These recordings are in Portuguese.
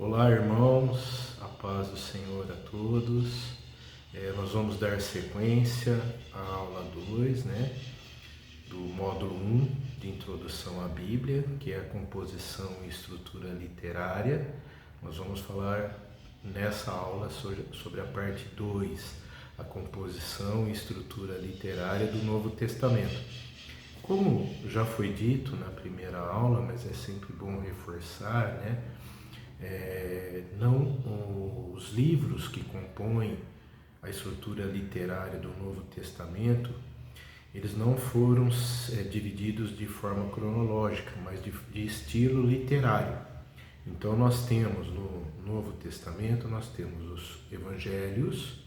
Olá, irmãos, a paz do Senhor a todos. Nós vamos dar sequência à aula 2, do módulo 1 de Introdução à Bíblia, que é a composição e estrutura literária. Nós vamos falar nessa aula sobre a parte 2, a composição e estrutura literária do Novo Testamento. Como já foi dito na primeira aula, mas é sempre bom reforçar, os livros que compõem a estrutura literária do Novo Testamento, eles não foram divididos de forma cronológica, mas de estilo literário. Então nós temos no Novo Testamento, nós temos os Evangelhos,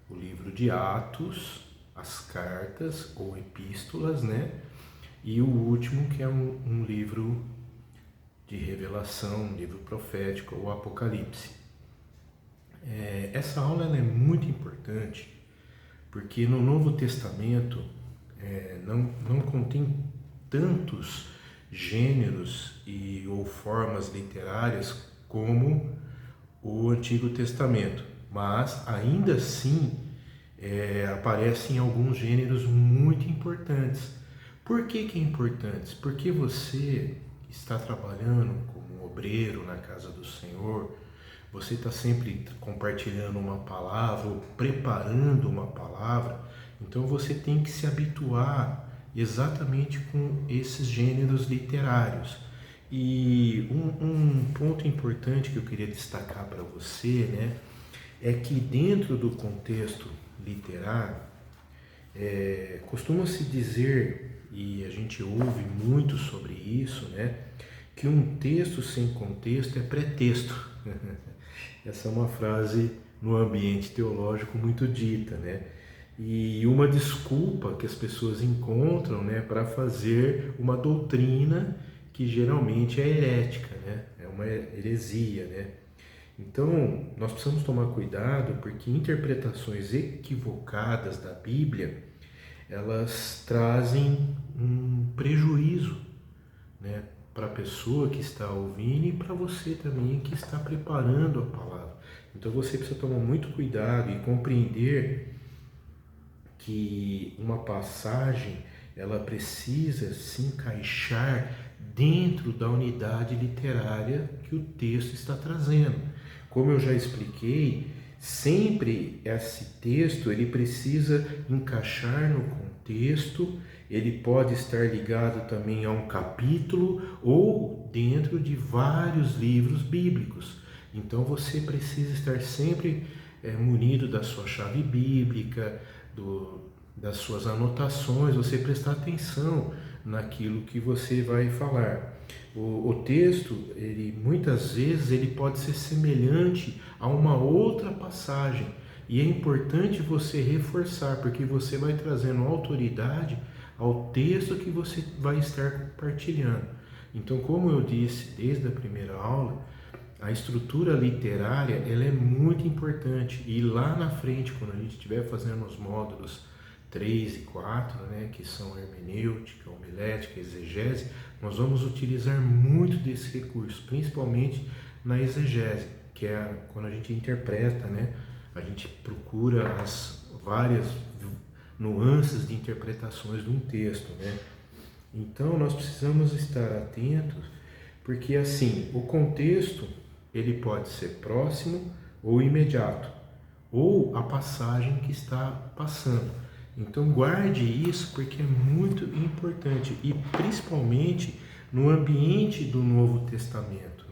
o livro de Atos, as cartas ou epístolas, e o último que é um livro de revelação, um livro profético, o Apocalipse. Essa aula é muito importante porque no Novo Testamento não contém tantos gêneros ou formas literárias como o Antigo Testamento, mas ainda assim aparecem alguns gêneros muito importantes. Por que é importantes? Porque você está trabalhando como obreiro na casa do Senhor, você está sempre compartilhando uma palavra ou preparando uma palavra, então você tem que se habituar exatamente com esses gêneros literários. E um ponto importante que eu queria destacar para você, é que dentro do contexto literário, costuma-se dizer, e a gente ouve muito sobre isso, que um texto sem contexto é pretexto. Essa é uma frase no ambiente teológico muito dita, e uma desculpa que as pessoas encontram, para fazer uma doutrina que geralmente é herética, é uma heresia, Então, nós precisamos tomar cuidado porque interpretações equivocadas da Bíblia, elas trazem um prejuízo, para a pessoa que está ouvindo e para você também que está preparando a palavra. Então você precisa tomar muito cuidado e compreender que uma passagem ela precisa se encaixar dentro da unidade literária que o texto está trazendo. Como eu já expliquei, sempre esse texto ele precisa encaixar no contexto, ele pode estar ligado também a um capítulo ou dentro de vários livros bíblicos. Então você precisa estar sempre munido da sua chave bíblica, das suas anotações, você prestar atenção naquilo que você vai falar. O texto, muitas vezes, ele pode ser semelhante a uma outra passagem e é importante você reforçar, porque você vai trazendo autoridade ao texto que você vai estar compartilhando. Então, como eu disse desde a primeira aula, a estrutura literária ela é muito importante e lá na frente, quando a gente estiver fazendo os módulos 3 e 4, que são hermenêutica, homilética, exegese, nós vamos utilizar muito desse recurso, principalmente na exegese, que é quando a gente interpreta, a gente procura as várias nuances de interpretações de um texto, Então nós precisamos estar atentos, porque assim, o contexto ele pode ser próximo ou imediato, ou a passagem que está passando. Então guarde isso porque é muito importante e principalmente no ambiente do Novo Testamento,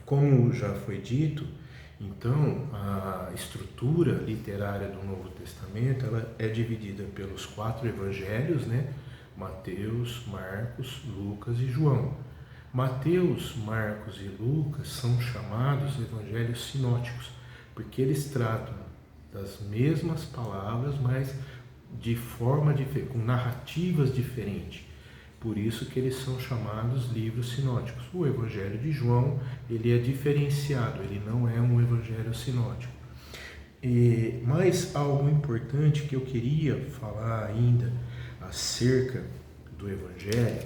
Como já foi dito, então a estrutura literária do Novo Testamento ela é dividida pelos 4 evangelhos, Mateus, Marcos, Lucas e João. Mateus, Marcos e Lucas são chamados evangelhos sinóticos, porque eles tratam das mesmas palavras, mas de forma diferente, com narrativas diferentes. Por isso que eles são chamados livros sinóticos. O Evangelho de João, ele é diferenciado, ele não é um evangelho sinótico. Mas algo importante que eu queria falar ainda acerca do Evangelho,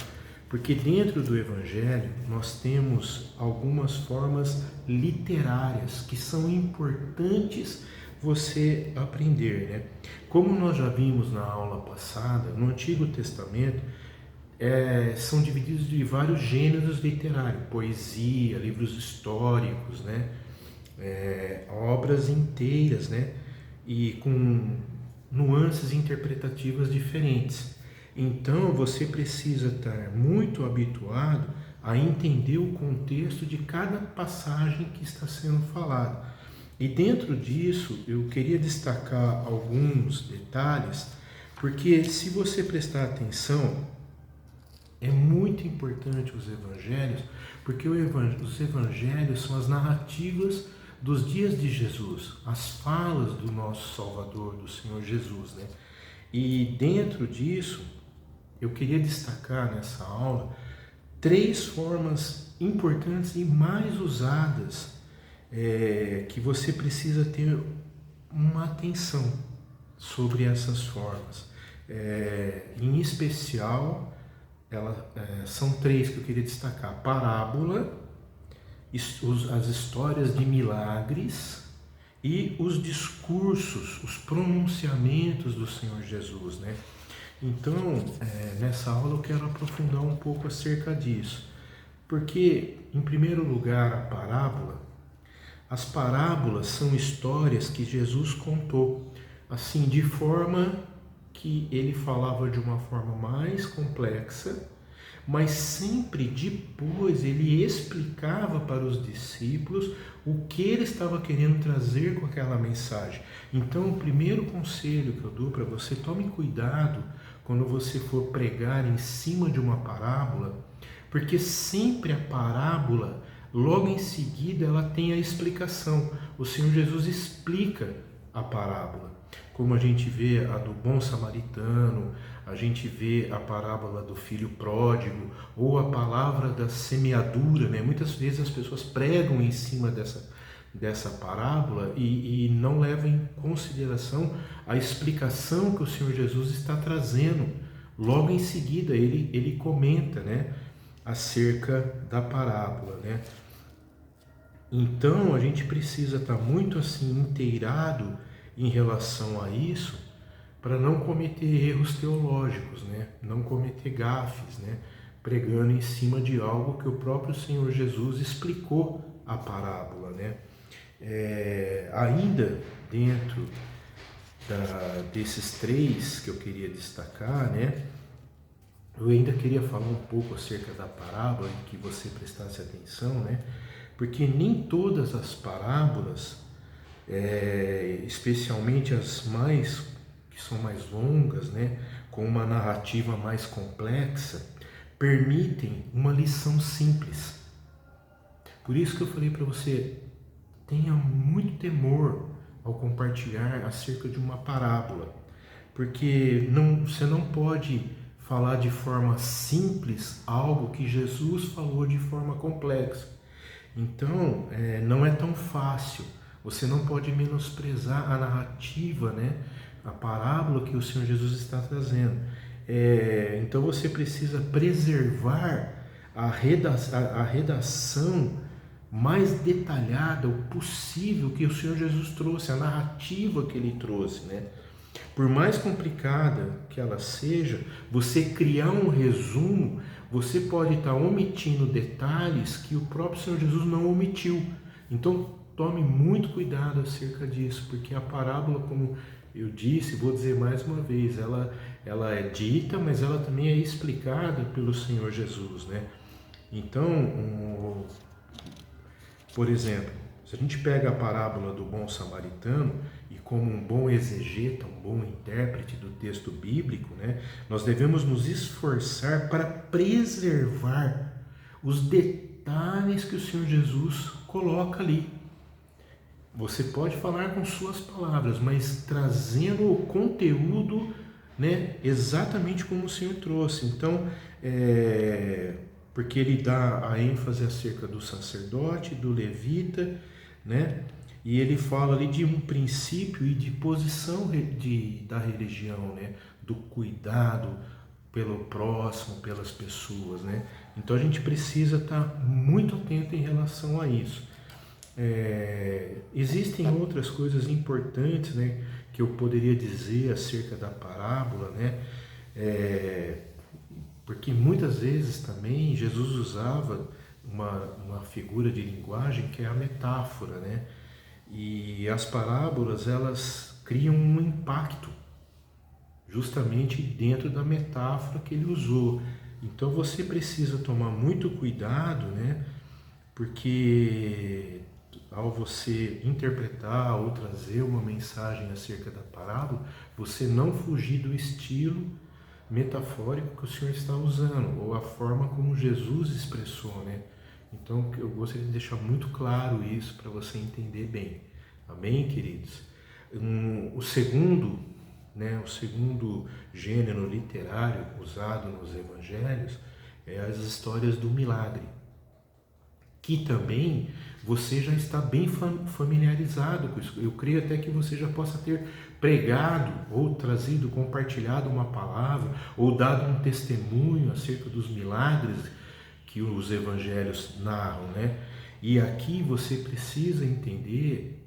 Porque dentro do Evangelho nós temos algumas formas literárias que são importantes você aprender, né? Como nós já vimos na aula passada, no Antigo Testamento são divididos de vários gêneros literários, poesia, livros históricos, né? Obras inteiras, né? E com nuances interpretativas diferentes. Então você precisa estar muito habituado a entender o contexto de cada passagem que está sendo falada. E dentro disso eu queria destacar alguns detalhes, porque se você prestar atenção, é muito importante os evangelhos, porque os evangelhos são as narrativas dos dias de Jesus, as falas do nosso Salvador, do Senhor Jesus, né? E dentro disso, eu queria destacar nessa aula 3 formas importantes e mais usadas que você precisa ter uma atenção sobre essas formas. Em especial, são 3 que eu queria destacar: parábola, as histórias de milagres e os discursos, os pronunciamentos do Senhor Jesus, né? Então, nessa aula eu quero aprofundar um pouco acerca disso, porque, em primeiro lugar, as parábolas são histórias que Jesus contou, assim, de forma que ele falava de uma forma mais complexa, mas sempre depois ele explicava para os discípulos o que ele estava querendo trazer com aquela mensagem. Então, o primeiro conselho que eu dou para você: tome cuidado quando você for pregar em cima de uma parábola, porque sempre a parábola, logo em seguida, ela tem a explicação. O Senhor Jesus explica a parábola, como a gente vê a do bom samaritano, a gente vê a parábola do filho pródigo, ou a palavra da semeadura, né? Muitas vezes as pessoas pregam em cima dessa parábola e não levam em consideração a explicação que o Senhor Jesus está trazendo. Logo em seguida ele comenta, né, acerca da parábola, né? Então a gente precisa estar muito assim inteirado em relação a isso, para não cometer erros teológicos, né? Não cometer gafes, né? Pregando em cima de algo que o próprio Senhor Jesus explicou a parábola, né? Ainda dentro desses 3 que eu queria destacar, né? Eu ainda queria falar um pouco acerca da parábola e que você prestasse atenção, né? Porque nem todas as parábolas, especialmente as que são mais longas, né, com uma narrativa mais complexa, permitem uma lição simples. Por isso que eu falei para você: tenha muito temor ao compartilhar acerca de uma parábola, porque você não pode falar de forma simples algo que Jesus falou de forma complexa. Então, não é tão fácil. Você não pode menosprezar a narrativa, né? A parábola que o Senhor Jesus está trazendo. Então você precisa preservar a redação mais detalhada o possível que o Senhor Jesus trouxe, a narrativa que ele trouxe, né? Por mais complicada que ela seja, você criar um resumo, você pode estar omitindo detalhes que o próprio Senhor Jesus não omitiu. Então, tome muito cuidado acerca disso, porque a parábola, como eu disse, vou dizer mais uma vez, ela é dita, mas ela também é explicada pelo Senhor Jesus, né? Então, por exemplo, se a gente pega a parábola do bom samaritano e como um bom exegeta, um bom intérprete do texto bíblico, né, nós devemos nos esforçar para preservar os detalhes que o Senhor Jesus coloca ali. Você pode falar com suas palavras, mas trazendo o conteúdo, né, exatamente como o Senhor trouxe. Então, porque ele dá a ênfase acerca do sacerdote, do levita, né? E ele fala ali de um princípio e de posição da religião, né? Do cuidado pelo próximo, pelas pessoas, né? Então a gente precisa estar muito atento em relação a isso. Existem outras coisas importantes, né, que eu poderia dizer acerca da parábola, né? Porque muitas vezes também Jesus usava uma figura de linguagem que é a metáfora, né? E as parábolas, elas criam um impacto justamente dentro da metáfora que ele usou. Então você precisa tomar muito cuidado, né? Porque ao você interpretar ou trazer uma mensagem acerca da parábola, você não fugir do estilo metafórico que o Senhor está usando, ou a forma como Jesus expressou, né? Então eu gostaria de deixar muito claro isso para você entender bem. Amém, queridos? O segundo, né, o segundo gênero literário usado nos evangelhos é as histórias do milagre, que também você já está bem familiarizado com isso. Eu creio até que você já possa ter pregado ou trazido, compartilhado uma palavra ou dado um testemunho acerca dos milagres que os evangelhos narram, né? E aqui você precisa entender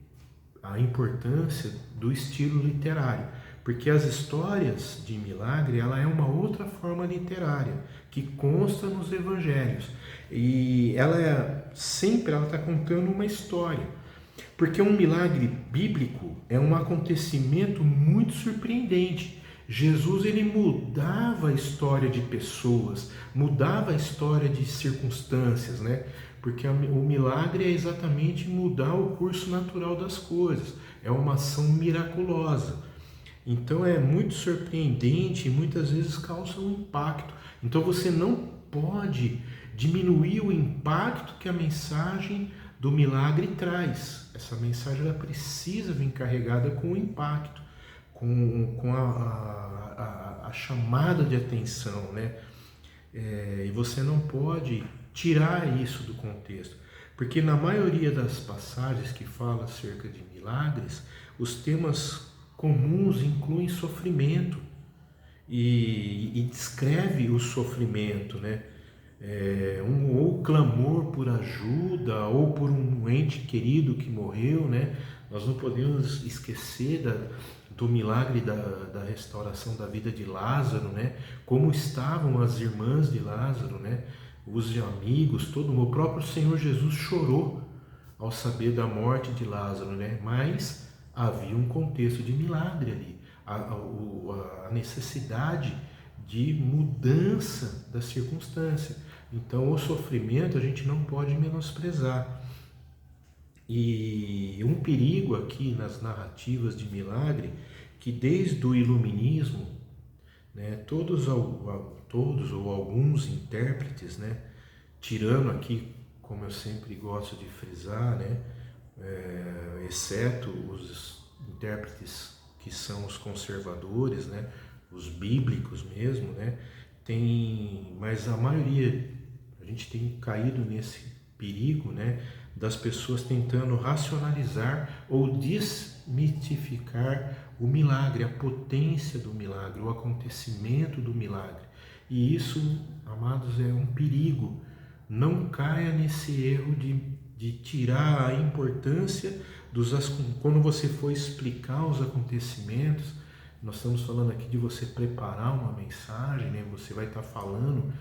a importância do estilo literário, porque as histórias de milagre, ela é uma outra forma literária que consta nos evangelhos, e ela sempre está contando uma história, porque um milagre bíblico é um acontecimento muito surpreendente. Jesus, ele mudava a história de pessoas, mudava a história de circunstâncias, né? Porque o milagre é exatamente mudar o curso natural das coisas, é uma ação miraculosa. Então é muito surpreendente e muitas vezes causa um impacto. Então você não pode diminuir o impacto que a mensagem do milagre traz. Essa mensagem ela precisa vir carregada com o impacto, com a chamada de atenção, né? E você não pode tirar isso do contexto, porque na maioria das passagens que fala acerca de milagres, os temas comuns incluem sofrimento e descreve o sofrimento, né? Ou clamor por ajuda, ou por um ente querido que morreu, né? Nós não podemos esquecer do milagre da restauração da vida de Lázaro, né? Como estavam as irmãs de Lázaro, né? Os amigos, todo mundo. O próprio Senhor Jesus chorou ao saber da morte de Lázaro, né? Mas havia um contexto de milagre ali, a necessidade de mudança da circunstância. Então o sofrimento a gente não pode menosprezar. E um perigo aqui nas narrativas de milagre, que desde o iluminismo, né, todos ou alguns intérpretes, né, tirando aqui, como eu sempre gosto de frisar, né, exceto os intérpretes que são os conservadores, né, os bíblicos mesmo, né, mas a maioria, a gente tem caído nesse perigo, né, das pessoas tentando racionalizar ou desmitificar o milagre, a potência do milagre, o acontecimento do milagre. E isso, amados, é um perigo. Não caia nesse erro de tirar a importância quando você for explicar os acontecimentos. Nós estamos falando aqui de você preparar uma mensagem, né? Você vai estar falando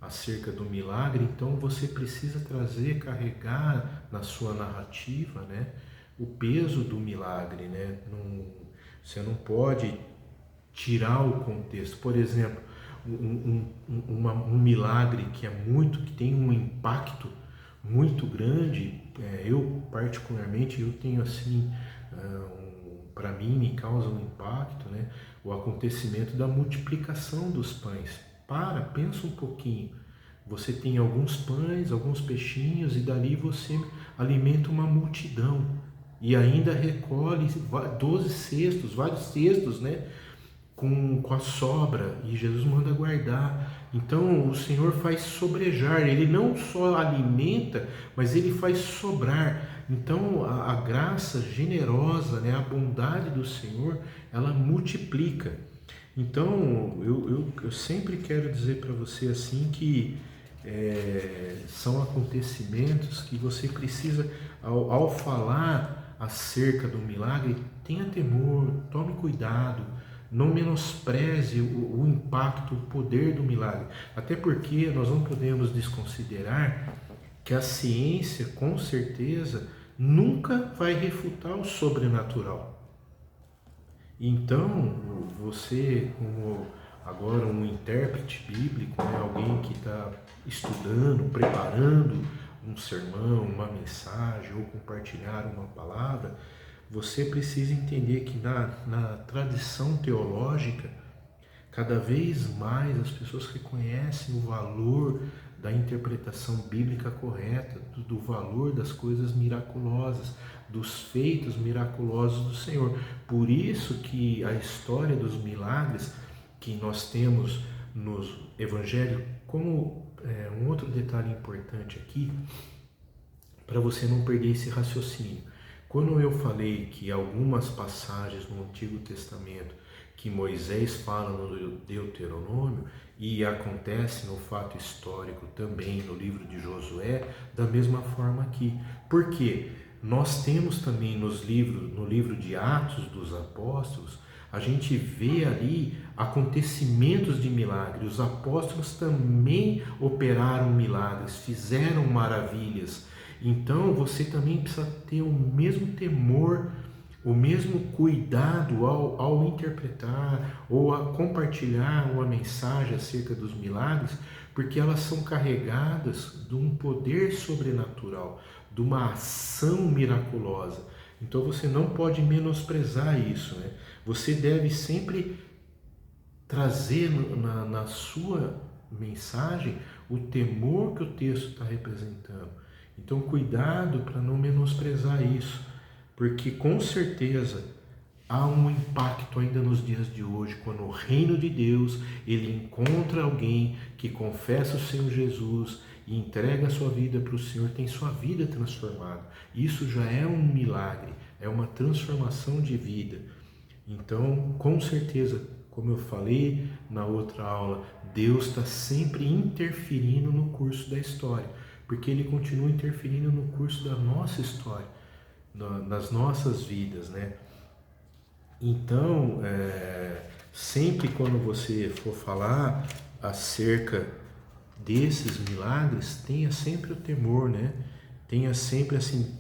acerca do milagre, então você precisa carregar na sua narrativa, né, o peso do milagre, né? Você não pode tirar o contexto. Por exemplo, um milagre que tem um impacto muito grande, eu particularmente, eu tenho assim, para mim me causa um impacto, né, o acontecimento da multiplicação dos pães. Pensa um pouquinho. Você tem alguns pães, alguns peixinhos, e dali você alimenta uma multidão. E ainda recolhe 12 cestos, vários cestos, né? Com a sobra. E Jesus manda guardar. Então o Senhor faz sobrejar. Ele não só alimenta, mas ele faz sobrar. Então a graça generosa, né? A bondade do Senhor, ela multiplica. Então, eu sempre quero dizer para você assim que são acontecimentos que você precisa, ao falar acerca do milagre, tenha temor, tome cuidado, não menospreze o impacto, o poder do milagre. Até porque nós não podemos desconsiderar que a ciência, com certeza, nunca vai refutar o sobrenatural. Então, você, como agora um intérprete bíblico, né, alguém que está estudando, preparando um sermão, uma mensagem ou compartilhar uma palavra, você precisa entender que na tradição teológica, cada vez mais as pessoas reconhecem o valor da interpretação bíblica correta, do valor das coisas miraculosas, dos feitos miraculosos do Senhor. Por isso que a história dos milagres que nós temos nos evangelhos, como um outro detalhe importante aqui, para você não perder esse raciocínio. Quando eu falei que algumas passagens no Antigo Testamento que Moisés fala no Deuteronômio e acontece no fato histórico também no livro de Josué, da mesma forma aqui. Por quê? Nós temos também no livro de Atos dos Apóstolos, a gente vê ali acontecimentos de milagres. Os apóstolos também operaram milagres, fizeram maravilhas. Então você também precisa ter o mesmo temor, o mesmo cuidado ao interpretar ou a compartilhar uma mensagem acerca dos milagres, porque elas são carregadas de um poder sobrenatural, de uma ação miraculosa. Então você não pode menosprezar isso, né? Você deve sempre trazer na sua mensagem o temor que o texto está representando. Então cuidado para não menosprezar isso, porque com certeza há um impacto ainda nos dias de hoje, quando o reino de Deus, ele encontra alguém que confessa o Senhor Jesus e entrega a sua vida para o Senhor, tem sua vida transformada. Isso já é um milagre, é uma transformação de vida. Então, com certeza, como eu falei na outra aula, Deus está sempre interferindo no curso da história, porque Ele continua interferindo no curso da nossa história, nas nossas vidas, né? Então, sempre quando você for falar acerca desses milagres, tenha sempre o temor, né? Tenha sempre assim,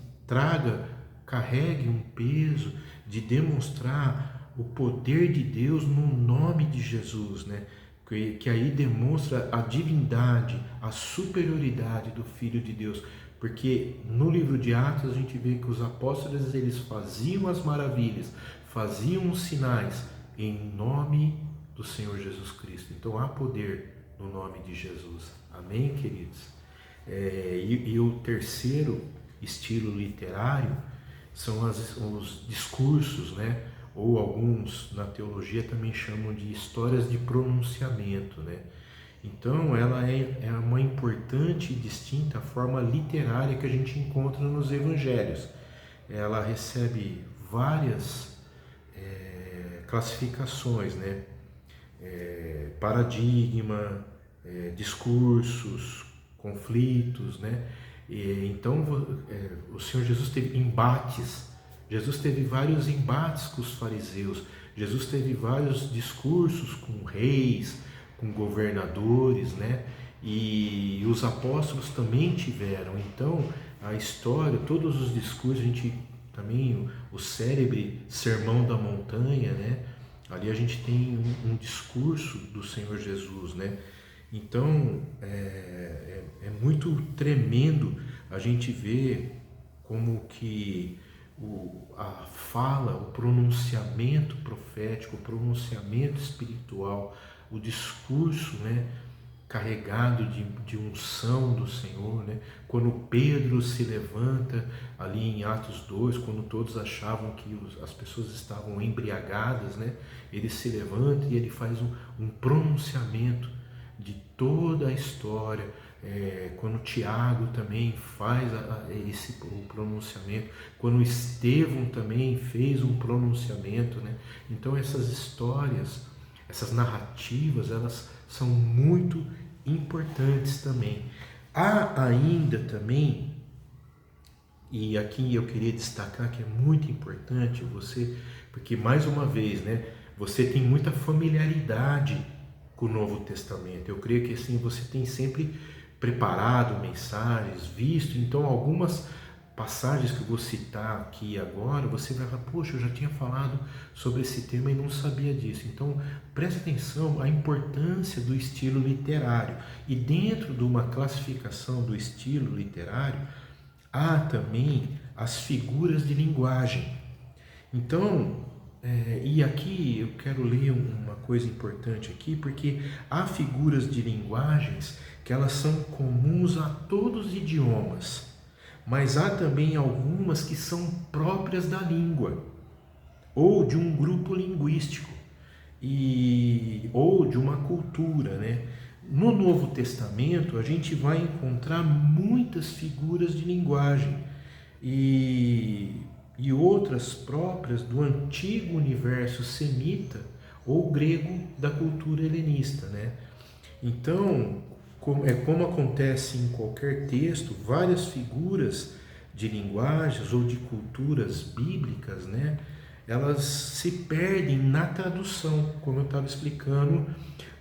carregue um peso de demonstrar o poder de Deus no nome de Jesus, né? Que aí demonstra a divindade, a superioridade do Filho de Deus. Porque no livro de Atos a gente vê que os apóstolos eles faziam as maravilhas, faziam os sinais em nome do Senhor Jesus Cristo. Então há poder no nome de Jesus. Amém, queridos? E o terceiro estilo literário são os discursos, né? Ou alguns na teologia também chamam de histórias de pronunciamento, né? Então ela é uma importante e distinta forma literária que a gente encontra nos evangelhos. Ela recebe várias classificações, né? Paradigma, discursos, conflitos, né? Então o Senhor Jesus teve embates, Jesus teve vários embates com os fariseus, Jesus teve vários discursos com reis, com governadores, né? E os apóstolos também tiveram. Então a história, todos os discursos, a gente também, o célebre Sermão da Montanha, né? Ali a gente tem um discurso do Senhor Jesus, né? Então é muito tremendo a gente ver como que a fala, o pronunciamento profético, o pronunciamento espiritual, o discurso, né, carregado de unção do Senhor, né? Quando Pedro se levanta ali em Atos 2, quando todos achavam que as pessoas estavam embriagadas, né? Ele se levanta e ele faz um pronunciamento de toda a história. Quando Tiago também faz o pronunciamento, quando Estevão também fez um pronunciamento, né? Então essas histórias Essas narrativas, elas são muito importantes também. Há ainda também, e aqui eu queria destacar que é muito importante você, porque mais uma vez, né, você tem muita familiaridade com o Novo Testamento. Eu creio que assim você tem sempre preparado mensagens, visto, então algumas passagens que eu vou citar aqui agora, você vai falar, poxa, eu já tinha falado sobre esse tema e não sabia disso. Então, preste atenção à importância do estilo literário. E dentro de uma classificação do estilo literário, há também as figuras de linguagem. Então, e aqui eu quero ler uma coisa importante aqui, porque há figuras de linguagens que elas são comuns a todos os idiomas, mas há também algumas que são próprias da língua ou de um grupo linguístico ou de uma cultura, né? No Novo Testamento a gente vai encontrar muitas figuras de linguagem e outras próprias do antigo universo semita ou grego da cultura helenista, né? Então, como acontece em qualquer texto, várias figuras de linguagens ou de culturas bíblicas, né? Elas se perdem na tradução, como eu estava explicando,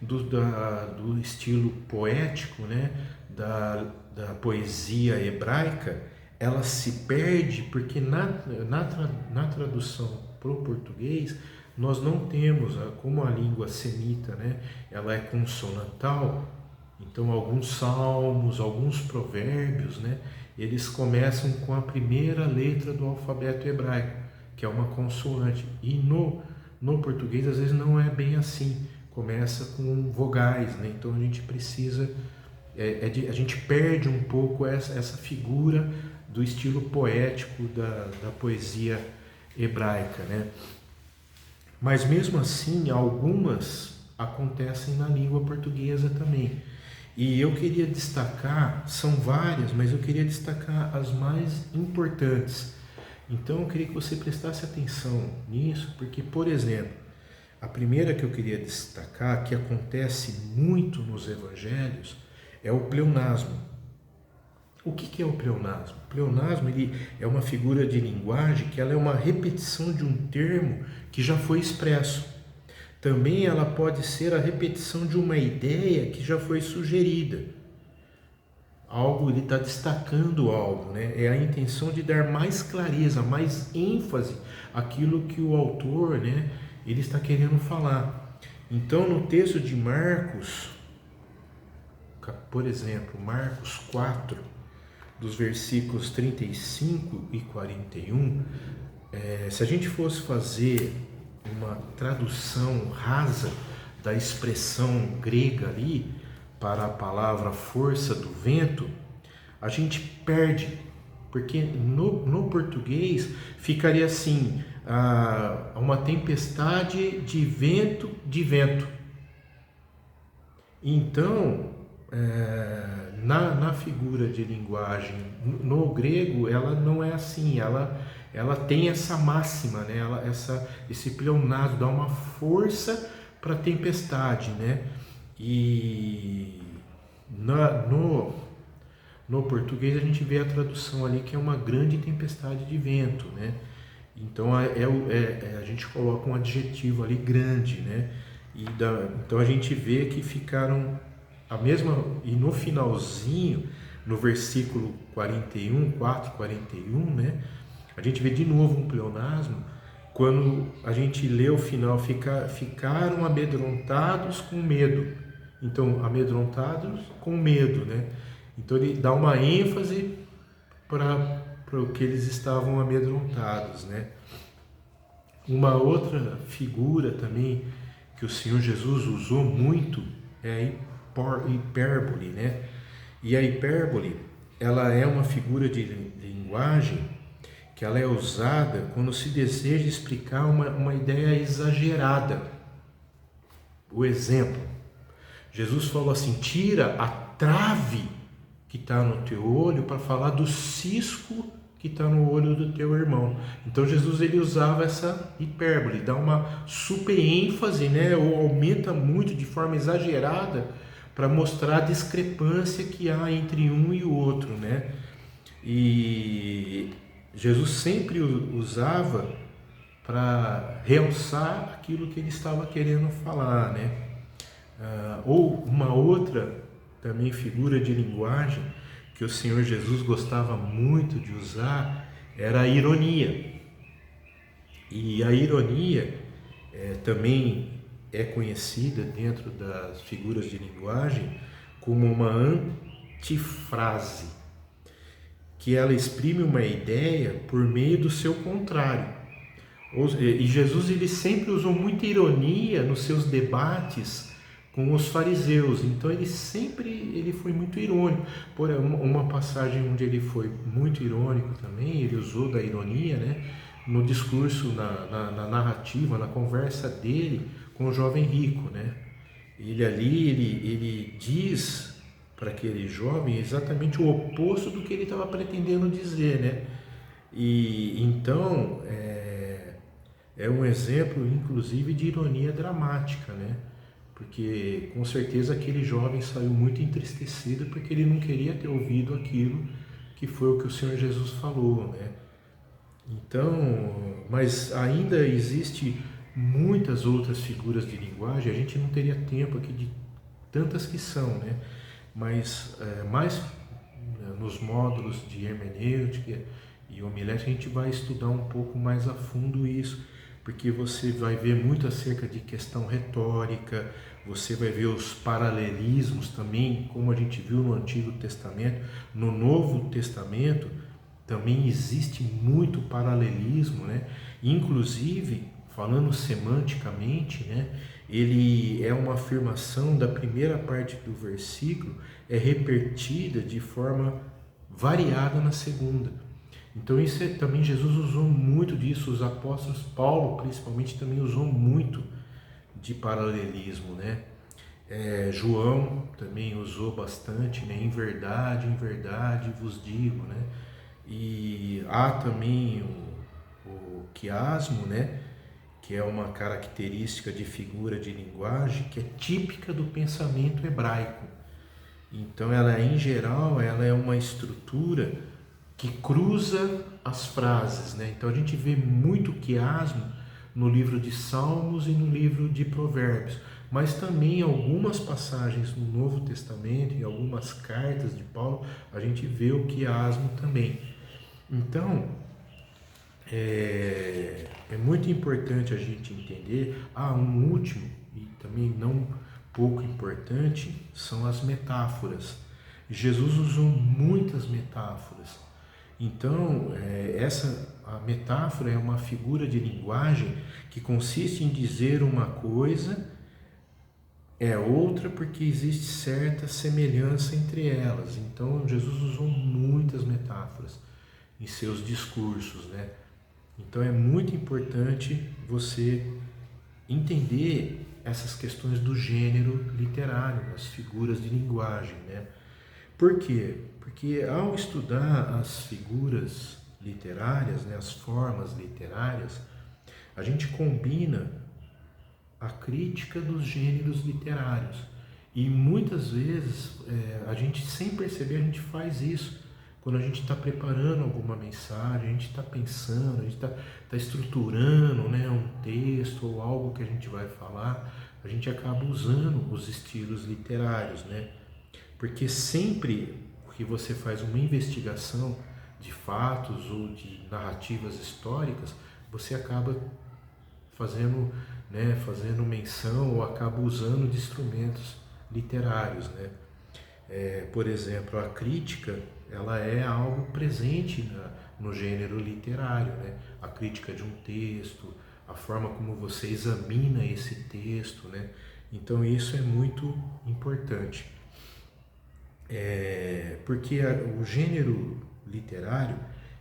do estilo poético, né? Da poesia hebraica, ela se perde porque na tradução para o português nós não temos, como a língua semita, né? Ela é consonantal, então alguns salmos, alguns provérbios, né? Eles começam com a primeira letra do alfabeto hebraico, que é uma consoante, e no português às vezes não é bem assim, começa com vogais, né? Então a gente precisa, a gente perde um pouco essa figura do estilo poético da poesia hebraica, né? Mas mesmo assim, algumas acontecem na língua portuguesa também. E eu queria destacar, são várias, mas eu queria destacar as mais importantes. Então eu queria que você prestasse atenção nisso, porque, por exemplo, a primeira que eu queria destacar, que acontece muito nos evangelhos, é o pleonasmo. O que é o pleonasmo? O pleonasmo ele é uma figura de linguagem que ela é uma repetição de um termo que já foi expresso. Também ela pode ser a repetição de uma ideia que já foi sugerida. Algo, ele está destacando algo, né? É a intenção de dar mais clareza, mais ênfase àquilo que o autor, né, ele está querendo falar. Então, no texto de Marcos, por exemplo, Marcos 4, dos versículos 35 e 41, se a gente fosse fazer uma tradução rasa da expressão grega ali para a palavra força do vento, a gente perde, porque no português ficaria assim, uma tempestade de vento. Então, na figura de linguagem, no grego, ela não é assim, ela tem essa máxima, né? Esse pleonasmo dá uma força para a tempestade, né? E no português a gente vê a tradução ali que é uma grande tempestade de vento, né? Então a gente coloca um adjetivo ali grande, né? Então a gente vê que ficaram a mesma, e no finalzinho, no versículo 41, 4:41, né? A gente vê de novo um pleonasmo, quando a gente lê o final, ficaram amedrontados com medo. Então, amedrontados com medo, né? Então ele dá uma ênfase para o que eles estavam amedrontados, né? Uma outra figura também que o Senhor Jesus usou muito é a hipérbole, né? E a hipérbole, ela é uma figura de linguagem que ela é usada quando se deseja explicar uma ideia exagerada. O exemplo, Jesus falou assim, tira a trave que está no teu olho para falar do cisco que que está no olho do teu irmão. Então Jesus ele usava essa hipérbole, dá uma super ênfase, né, ou aumenta muito de forma exagerada para mostrar a discrepância que há entre um e o outro, né? E Jesus sempre usava para realçar aquilo que ele estava querendo falar, né? Ou uma outra também figura de linguagem que o Senhor Jesus gostava muito de usar era a ironia. E a ironia também é conhecida dentro das figuras de linguagem como uma antifrase, que ela exprime uma ideia por meio do seu contrário. E Jesus ele sempre usou muita ironia nos seus debates com os fariseus, então ele foi muito irônico. Por uma passagem onde ele foi muito irônico também, ele usou da ironia, né, no discurso, na narrativa, na conversa dele com o jovem rico, né? Ele diz para aquele jovem exatamente o oposto do que ele estava pretendendo dizer, né? E então é um exemplo, inclusive, de ironia dramática, né? Porque com certeza aquele jovem saiu muito entristecido porque ele não queria ter ouvido aquilo que foi o que o Senhor Jesus falou, né? Então, mas ainda existe muitas outras figuras de linguagem, a gente não teria tempo aqui de tantas que são, né? Mas mais nos módulos de hermenêutica e homilética a gente vai estudar um pouco mais a fundo isso, porque você vai ver muito acerca de questão retórica, você vai ver os paralelismos também, como a gente viu no Antigo Testamento. No Novo Testamento também existe muito paralelismo, né? Inclusive, falando semanticamente, né? Ele é uma afirmação da primeira parte do versículo, é repetida de forma variada na segunda. Então isso também Jesus usou muito disso, os apóstolos, Paulo principalmente também usou muito de paralelismo, né? João também usou bastante, né? Em verdade vos digo, né? E há também o quiasmo, né? Que é uma característica de figura de linguagem que é típica do pensamento hebraico. Então ela em geral ela é uma estrutura que cruza as frases, né? Então a gente vê muito quiasmo no livro de Salmos e no livro de Provérbios, mas também em algumas passagens no Novo Testamento, em algumas cartas de Paulo, a gente vê o quiasmo também. Então é muito importante a gente entender. Um último e também não pouco importante são as metáforas. Jesus usou muitas metáforas. Então, a metáfora é uma figura de linguagem que consiste em dizer uma coisa é outra porque existe certa semelhança entre elas. Então, Jesus usou muitas metáforas em seus discursos, né? Então, é muito importante você entender essas questões do gênero literário, das figuras de linguagem, né? Por quê? Porque ao estudar as figuras literárias, né, as formas literárias, a gente combina a crítica dos gêneros literários. E muitas vezes, a gente, sem perceber, a gente faz isso. Quando a gente está preparando alguma mensagem, a gente está pensando, a gente está estruturando, né, um texto ou algo que a gente vai falar, a gente acaba usando os estilos literários, né? Porque sempre que você faz uma investigação de fatos ou de narrativas históricas, você acaba fazendo menção ou acaba usando de instrumentos literários, né? Por exemplo, a crítica, ela é algo presente no gênero literário, né? A crítica de um texto, a forma como você examina esse texto, né? Então isso é muito importante. Porque o gênero literário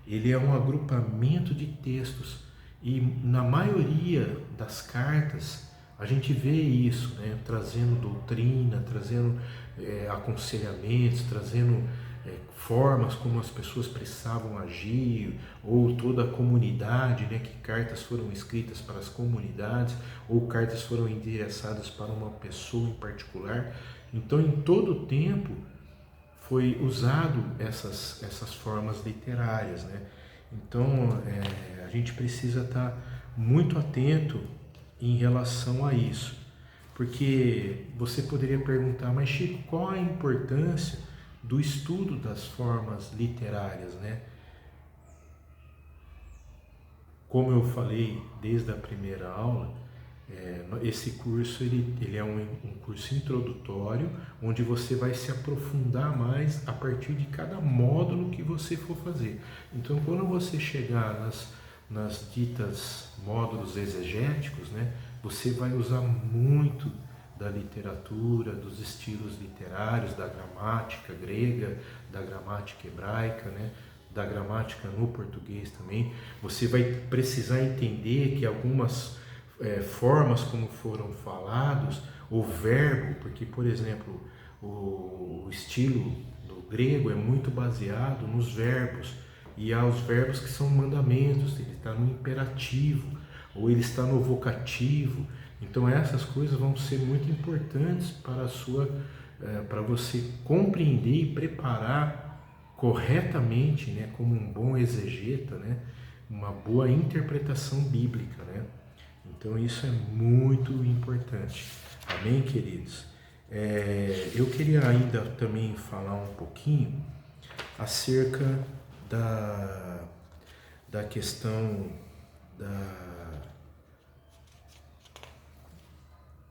ele é um agrupamento de textos e na maioria das cartas a gente vê isso, né? Trazendo doutrina, trazendo aconselhamentos, trazendo formas como as pessoas precisavam agir, ou toda a comunidade, né, que cartas foram escritas para as comunidades, ou cartas foram endereçadas para uma pessoa em particular. Então, em todo o tempo, foi usado essas formas literárias, né? Então, a gente precisa estar muito atento em relação a isso, porque você poderia perguntar, mas Chico, qual a importância do estudo das formas literárias, né? Como eu falei desde a primeira aula, esse curso ele é um curso introdutório, onde você vai se aprofundar mais a partir de cada módulo que você for fazer. Então, quando você chegar nas ditas módulos exegéticos, né, você vai usar muito da literatura, dos estilos literários, da gramática grega, da gramática hebraica, né, da gramática no português também. Você vai precisar entender que algumas formas como foram falados, o verbo, porque, por exemplo, o estilo do grego é muito baseado nos verbos, e há os verbos que são mandamentos, ele está no imperativo, ou ele está no vocativo. Então essas coisas vão ser muito importantes para você compreender e preparar corretamente, né, como um bom exegeta, né, uma boa interpretação bíblica, né? Então isso é muito importante. Amém, queridos? Eu queria ainda também falar um pouquinho acerca da questão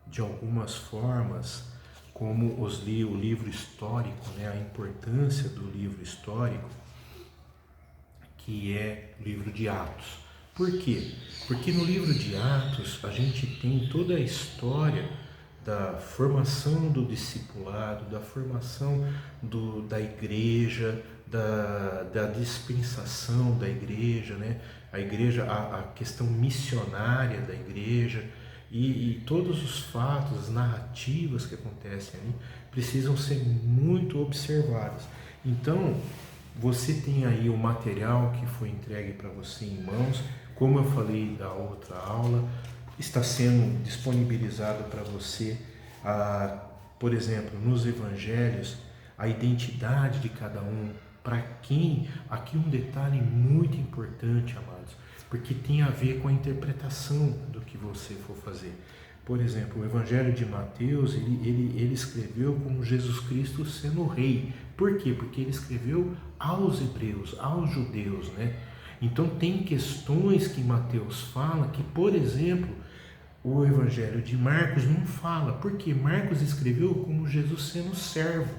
de algumas formas como o livro histórico, né, a importância do livro histórico, que é o livro de Atos. Por quê? Porque no livro de Atos a gente tem toda a história da formação do discipulado, da formação da igreja, da dispensação da igreja, né? A igreja, a questão missionária da igreja, e todos os fatos, as narrativas que acontecem ali precisam ser muito observadas. Então, você tem aí o material que foi entregue para você em mãos, como eu falei da outra aula, está sendo disponibilizado para você, por exemplo, nos evangelhos, a identidade de cada um, para quem, aqui um detalhe muito importante, amados, porque tem a ver com a interpretação do que você for fazer. Por exemplo, o Evangelho de Mateus, ele escreveu como Jesus Cristo sendo rei. Por quê? Porque ele escreveu aos hebreus, aos judeus, né? Então tem questões que Mateus fala que, por exemplo, o Evangelho de Marcos não fala. Porque Marcos escreveu como Jesus sendo servo.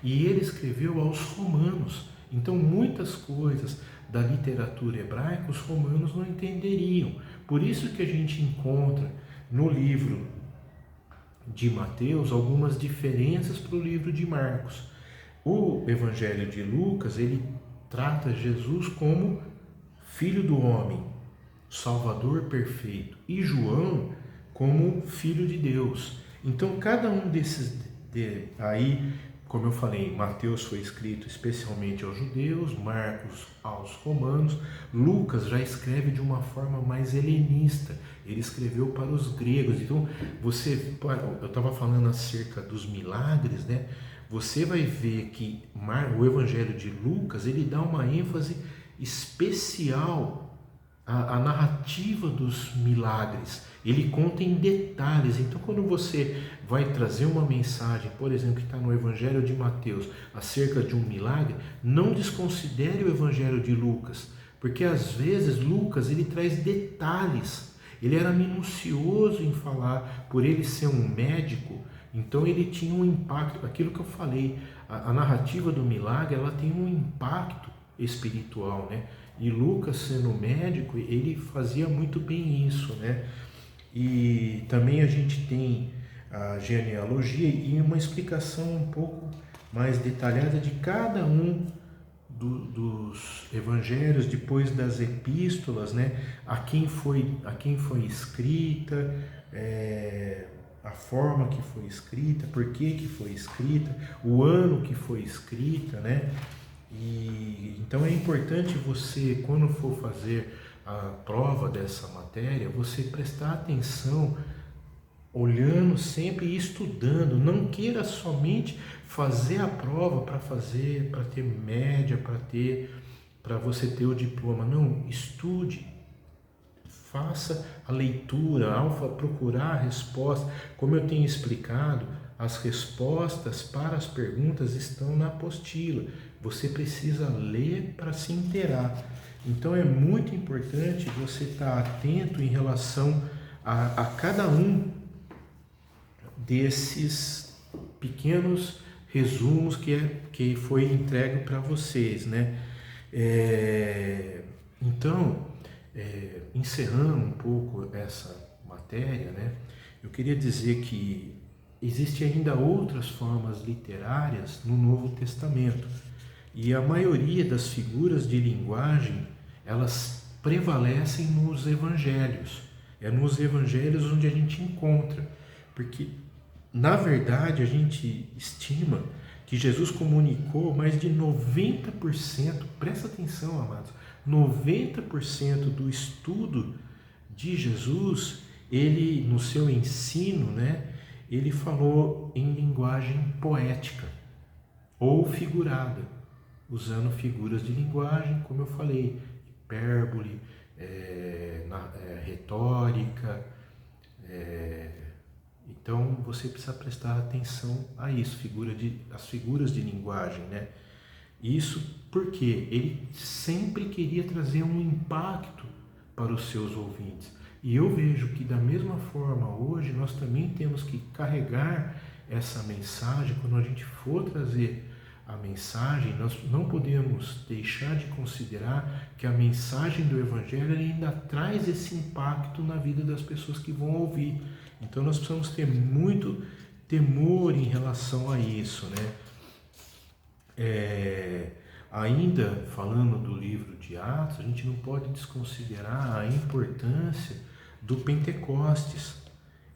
E ele escreveu aos romanos. Então muitas coisas da literatura hebraica os romanos não entenderiam. Por isso que a gente encontra no livro de Mateus algumas diferenças para o livro de Marcos. O Evangelho de Lucas, ele trata Jesus como Filho do Homem, Salvador perfeito, e João como Filho de Deus. Então cada um desses aí, como eu falei, Mateus foi escrito especialmente aos judeus, Marcos aos romanos, Lucas já escreve de uma forma mais helenista, ele escreveu para os gregos. Então, eu estava falando acerca dos milagres, né? Você vai ver que o Evangelho de Lucas, ele dá uma ênfase especial à narrativa dos milagres. Ele conta em detalhes. Então, quando você vai trazer uma mensagem, por exemplo, que está no Evangelho de Mateus, acerca de um milagre, não desconsidere o Evangelho de Lucas, porque às vezes Lucas ele traz detalhes. Ele era minucioso em falar, por ele ser um médico, então ele tinha um impacto, aquilo que eu falei, a narrativa do milagre, ela tem um impacto espiritual, né? E Lucas, sendo médico, ele fazia muito bem isso, né? E também a gente tem a genealogia e uma explicação um pouco mais detalhada de cada um dos evangelhos, depois das epístolas, né? A quem foi escrita, a forma que foi escrita, por que foi escrita, o ano que foi escrita, né? E então é importante você, quando for fazer a prova dessa matéria, você prestar atenção, olhando sempre e estudando. Não queira somente fazer a prova para ter média, para você ter o diploma. Não, estude, faça a leitura, ao procurar a resposta. Como eu tenho explicado, as respostas para as perguntas estão na apostila. Você precisa ler para se inteirar. Então é muito importante você estar atento em relação a cada um desses pequenos resumos que foi entregue para vocês, né? Então, encerrando um pouco essa matéria, né? Eu queria dizer que existem ainda outras formas literárias no Novo Testamento, e a maioria das figuras de linguagem, elas prevalecem nos evangelhos. É nos evangelhos onde a gente encontra, porque na verdade a gente estima que Jesus comunicou mais de 90%, presta atenção, amados, 90% do estudo de Jesus, ele no seu ensino, né, ele falou em linguagem poética ou figurada, usando figuras de linguagem, como eu falei, hipérbole, retórica. Então você precisa prestar atenção a isso, as figuras de linguagem, né? Isso porque ele sempre queria trazer um impacto para os seus ouvintes. E eu vejo que da mesma forma hoje nós também temos que carregar essa mensagem. Quando a gente for trazer a mensagem, nós não podemos deixar de considerar que a mensagem do Evangelho ainda traz esse impacto na vida das pessoas que vão ouvir. Então nós precisamos ter muito temor em relação a isso, né? Ainda falando do livro de Atos, a gente não pode desconsiderar a importância do Pentecostes.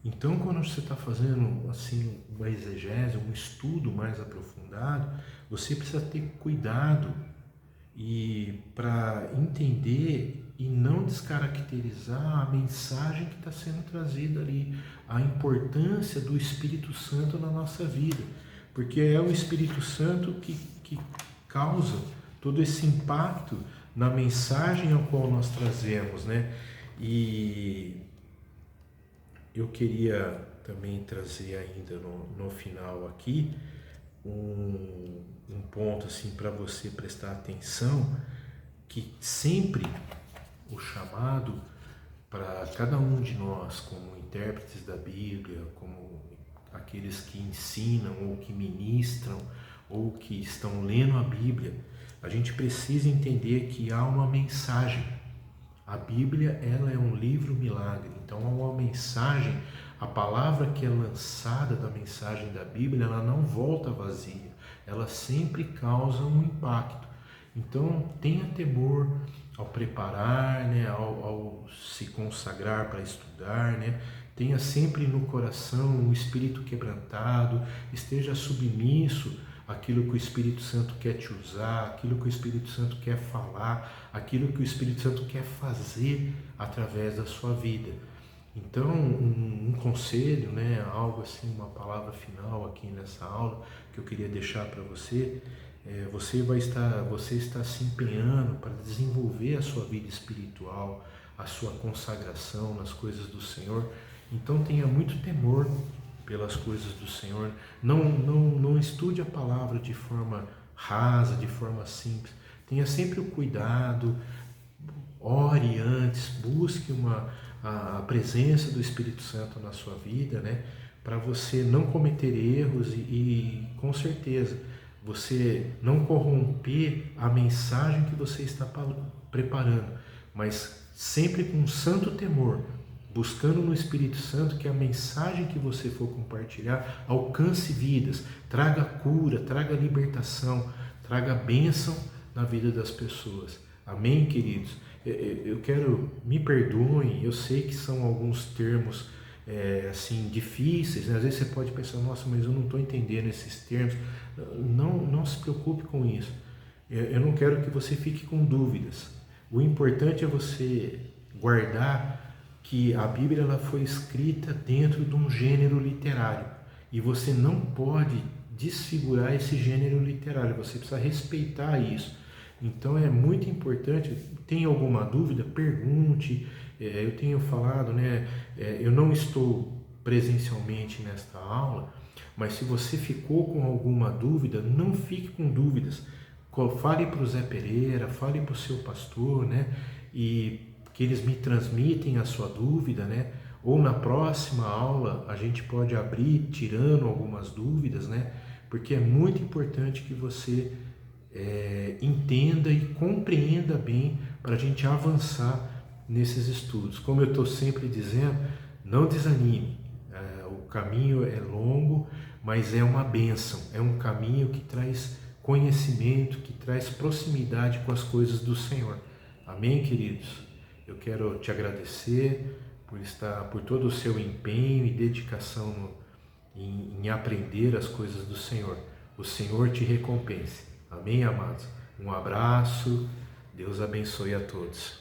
Então, quando você está fazendo assim uma exegese, um estudo mais aprofundado, você precisa ter cuidado e para entender e não descaracterizar a mensagem que está sendo trazida ali, a importância do Espírito Santo na nossa vida, porque é o Espírito Santo que causa todo esse impacto na mensagem ao qual nós trazemos, né? E eu queria também trazer ainda no final aqui um ponto assim para você prestar atenção, que sempre o chamado para cada um de nós como intérpretes da Bíblia, como aqueles que ensinam ou que ministram ou que estão lendo a Bíblia, a gente precisa entender que há uma mensagem. A Bíblia, ela é um livro milagre, então há uma mensagem. A palavra que é lançada da mensagem da Bíblia, ela não volta vazia, ela sempre causa um impacto. Então tenha temor ao preparar, né, ao se consagrar para estudar, né? Tenha sempre no coração um espírito quebrantado, esteja submisso àquilo que o Espírito Santo quer te usar, aquilo que o Espírito Santo quer falar, aquilo que o Espírito Santo quer fazer através da sua vida. Então, um conselho, né, algo assim, uma palavra final aqui nessa aula que eu queria deixar para você, você está se empenhando para desenvolver a sua vida espiritual, a sua consagração nas coisas do Senhor. Então tenha muito temor pelas coisas do Senhor. Não estude a palavra de forma rasa, de forma simples. Tenha sempre o cuidado, ore antes, busque a presença do Espírito Santo na sua vida, né? Para você não cometer erros e com certeza você não corromper a mensagem que você está preparando, mas sempre com santo temor, buscando no Espírito Santo que a mensagem que você for compartilhar alcance vidas, traga cura, traga libertação, traga bênção na vida das pessoas. Amém, queridos? Eu quero, me perdoem, eu sei que são alguns termos assim, difíceis, né? Às vezes você pode pensar, nossa, mas eu não estou entendendo esses termos. Não se preocupe com isso. Eu não quero que você fique com dúvidas. O importante é você guardar que a Bíblia ela foi escrita dentro de um gênero literário e você não pode desfigurar esse gênero literário, você precisa respeitar isso. Então é muito importante, tem alguma dúvida, pergunte. Eu tenho falado, né, eu não estou presencialmente nesta aula, mas se você ficou com alguma dúvida, não fique com dúvidas. Fale para o Zé Pereira, fale para o seu pastor, né, e que eles me transmitem a sua dúvida, né, ou na próxima aula a gente pode abrir tirando algumas dúvidas, né, porque é muito importante que você entenda e compreenda bem para a gente avançar nesses estudos. Como eu estou sempre dizendo, não desanime. O caminho é longo, mas é uma bênção. É um caminho que traz conhecimento, que traz proximidade com as coisas do Senhor. Amém, queridos? Eu quero te agradecer por todo o seu empenho e dedicação em aprender as coisas do Senhor. O Senhor te recompense. Amém, amados? Um abraço. Deus abençoe a todos.